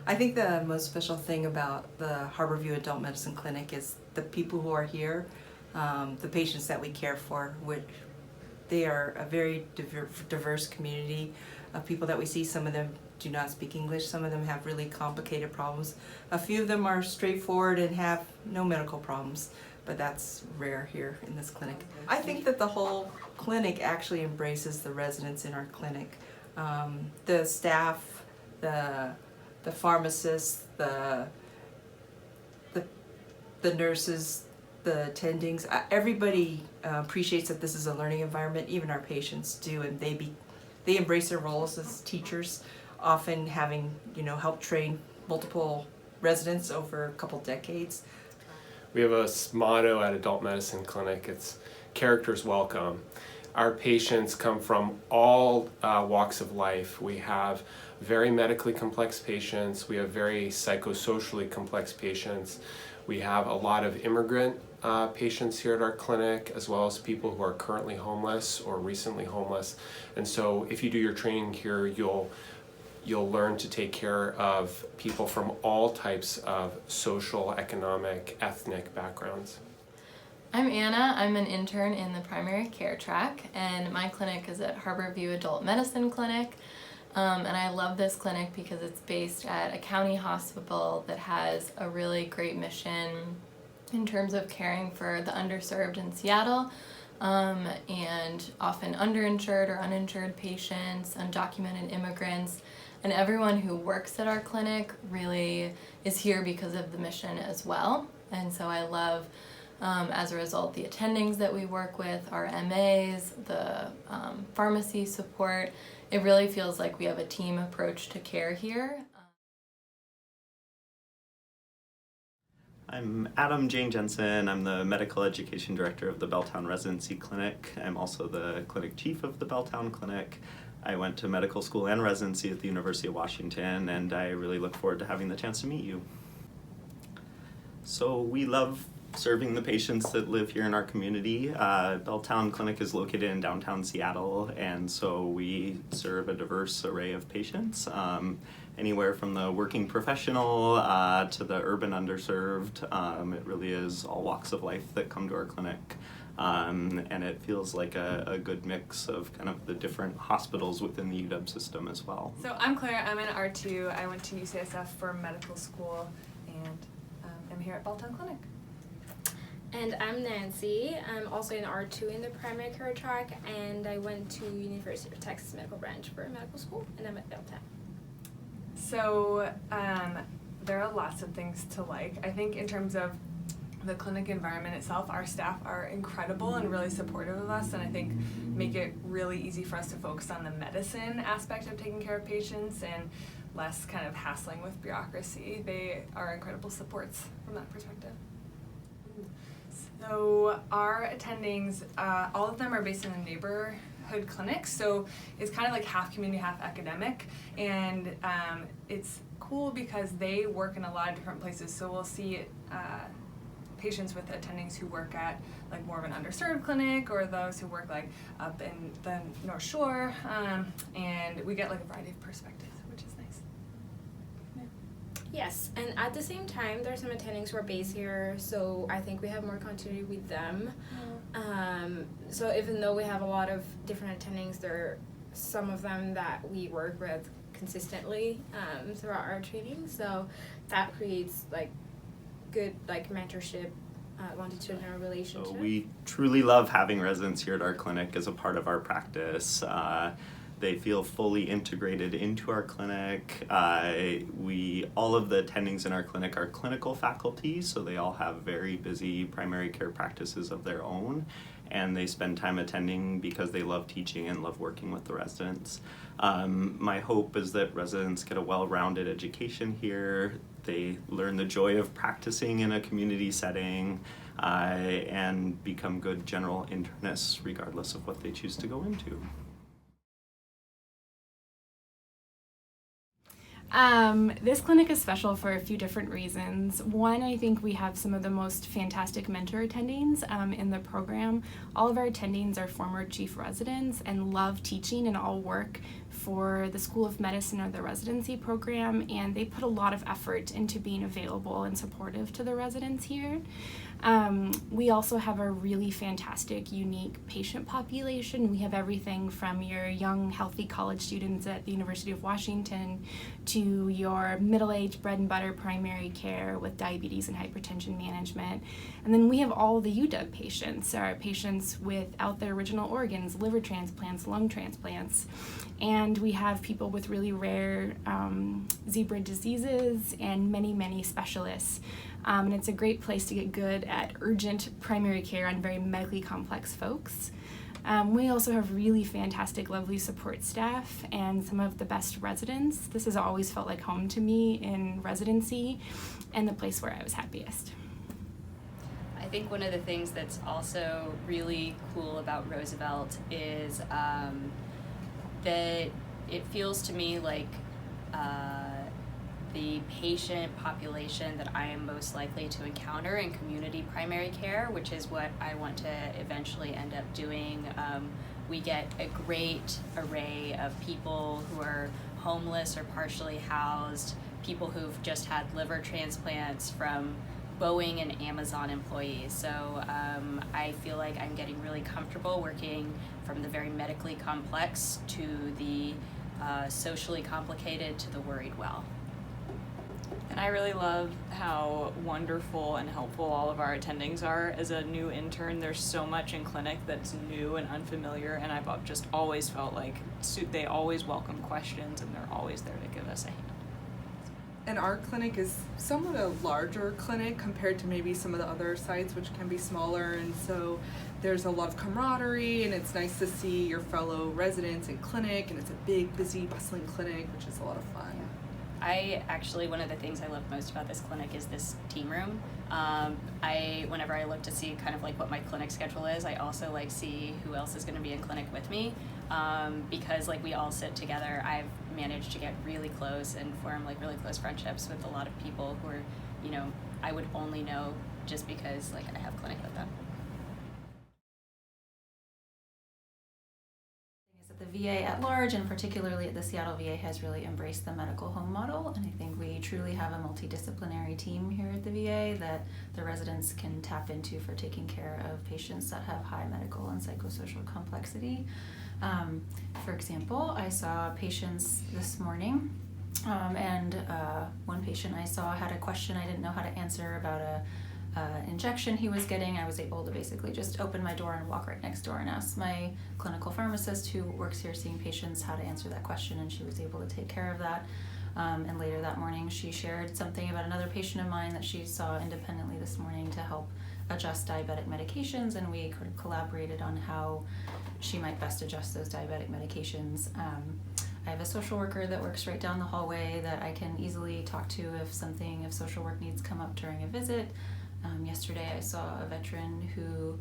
I think the most special thing about the Harborview Adult Medicine Clinic is the people who are here, the patients that we care for, which they are a very diverse community of people that we see. Some of them do not speak English, some of them have really complicated problems. A few of them are straightforward and have no medical problems, but that's rare here in this clinic. I think that the whole clinic actually embraces the residents in our clinic. The staff, the pharmacists, the nurses, the attendings, everybody appreciates that this is a learning environment. Even our patients do, and they embrace their roles as teachers, often having helped train multiple residents over a couple decades. We have a motto at Adult Medicine Clinic. It's characters welcome. Our patients come from all walks of life. We have very medically complex patients. We have very psychosocially complex patients. We have a lot of immigrant patients here at our clinic, as well as people who are currently homeless or recently homeless. And so if you do your training here, you'll learn to take care of people from all types of social, economic, ethnic backgrounds. I'm Anna. I'm an intern in the primary care track, and my clinic is at Harborview Adult Medicine Clinic. And I love this clinic because it's based at a county hospital that has a really great mission in terms of caring for the underserved in Seattle, and often underinsured or uninsured patients, undocumented immigrants, and everyone who works at our clinic really is here because of the mission as well. And so I love, as a result, the attendings that we work with, our MAs, the pharmacy support. It really feels like we have a team approach to care here. I'm Adam Jane Jensen. I'm the Medical Education Director of the Belltown Residency Clinic. I'm also the Clinic Chief of the Belltown Clinic. I went to medical school and residency at the University of Washington, and I really look forward to having the chance to meet you. So we love serving the patients that live here in our community. Belltown Clinic is located in downtown Seattle, and so we serve a diverse array of patients, anywhere from the working professional to the urban underserved. It really is all walks of life that come to our clinic. And it feels like a good mix of kind of the different hospitals within the UW system as well. So I'm Claire, I'm an R2. I went to UCSF for medical school, and I'm here at Belltown Clinic. And I'm Nancy. I'm also an R2 in the primary care track, and I went to University of Texas Medical Branch for medical school, and I'm at Belltown. So there are lots of things to like. I think in terms of the clinic environment itself, our staff are incredible and really supportive of us, and I think make it really easy for us to focus on the medicine aspect of taking care of patients and less kind of hassling with bureaucracy. They are incredible supports from that perspective. So our attendings, all of them are based in the neighborhood clinics, so it's kind of like half community, half academic, and it's cool because they work in a lot of different places. So we'll see patients with attendings who work at like more of an underserved clinic, or those who work like up in the North Shore, and we get like a variety of perspectives, which is nice. Yes, and at the same time, there's some attendings who are based here, so I think we have more continuity with them. So even though we have a lot of different attendings, there are some of them that we work with consistently throughout our training, so that creates like good like mentorship, longitudinal relationship. So we truly love having residents here at our clinic as a part of our practice. They feel fully integrated into our clinic. All of the attendings in our clinic are clinical faculty, so they all have very busy primary care practices of their own, and they spend time attending because they love teaching and love working with the residents. My hope is that residents get a well-rounded education here. They learn the joy of practicing in a community setting, and become good general internists regardless of what they choose to go into. This clinic is special for a few different reasons. One, I think we have some of the most fantastic mentor attendings in the program. All of our attendings are former chief residents and love teaching and all work for the School of Medicine or the residency program, and they put a lot of effort into being available and supportive to the residents here. We also have a really fantastic, unique patient population. We have everything from your young, healthy college students at the University of Washington to your middle-aged bread and butter primary care with diabetes and hypertension management. And then we have all the UW patients, our patients without their original organs, liver transplants, lung transplants. And we have people with really rare zebra diseases and many, many specialists. And it's a great place to get good at urgent primary care on very medically complex folks. We also have really fantastic, lovely support staff and some of the best residents. This has always felt like home to me in residency and the place where I was happiest. I think one of the things that's also really cool about Roosevelt is that it feels to me like the patient population that I am most likely to encounter in community primary care, which is what I want to eventually end up doing. We get a great array of people who are homeless or partially housed, people who've just had liver transplants from Boeing and Amazon employees. So I feel like I'm getting really comfortable working from the very medically complex to the socially complicated to the worried well. And I really love how wonderful and helpful all of our attendings are. As a new intern, there's so much in clinic that's new and unfamiliar, and I've just always felt like they always welcome questions and they're always there to give us a hand. And our clinic is somewhat a larger clinic compared to maybe some of the other sites, which can be smaller, and so there's a lot of camaraderie, and it's nice to see your fellow residents in clinic, and it's a big, busy, bustling clinic, which is a lot of fun. One of the things I love most about this clinic is this team room. Whenever I look to see kind of like what my clinic schedule is, I also like see who else is going to be in clinic with me, because like we all sit together. I've managed to get really close and form like really close friendships with a lot of people who are, you know, I would only know just because like I have clinic with them. The VA at large, and particularly at the Seattle VA, has really embraced the medical home model, and I think we truly have a multidisciplinary team here at the VA that the residents can tap into for taking care of patients that have high medical and psychosocial complexity. For example, I saw patients this morning, and one patient I saw had a question I didn't know how to answer about a injection he was getting. I was able to basically just open my door and walk right next door and ask my clinical pharmacist who works here seeing patients how to answer that question, and she was able to take care of that. And later that morning she shared something about another patient of mine that she saw independently this morning to help adjust diabetic medications, and we collaborated on how she might best adjust those diabetic medications. I have a social worker that works right down the hallway that I can easily talk to if social work needs come up during a visit. Yesterday I saw a veteran who,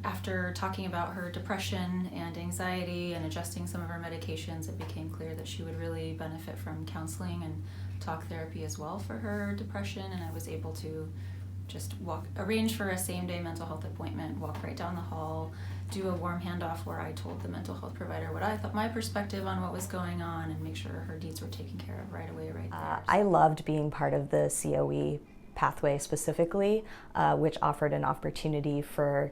after talking about her depression and anxiety and adjusting some of her medications, it became clear that she would really benefit from counseling and talk therapy as well for her depression, and I was able to just arrange for a same-day mental health appointment, walk right down the hall, do a warm handoff where I told the mental health provider what I thought, my perspective on what was going on, and make sure her needs were taken care of right away, right there. I loved being part of the COE pathway specifically, which offered an opportunity for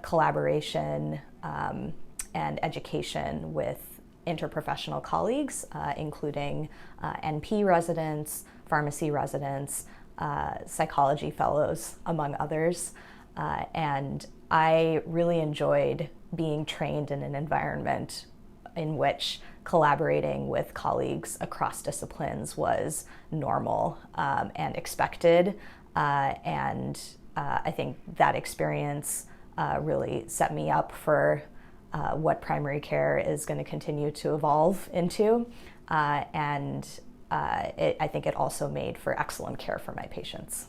collaboration and education with interprofessional colleagues, including NP residents, pharmacy residents, psychology fellows, among others. And I really enjoyed being trained in an environment in which collaborating with colleagues across disciplines was normal and expected. And I think that experience really set me up for what primary care is going to continue to evolve into. I think it also made for excellent care for my patients.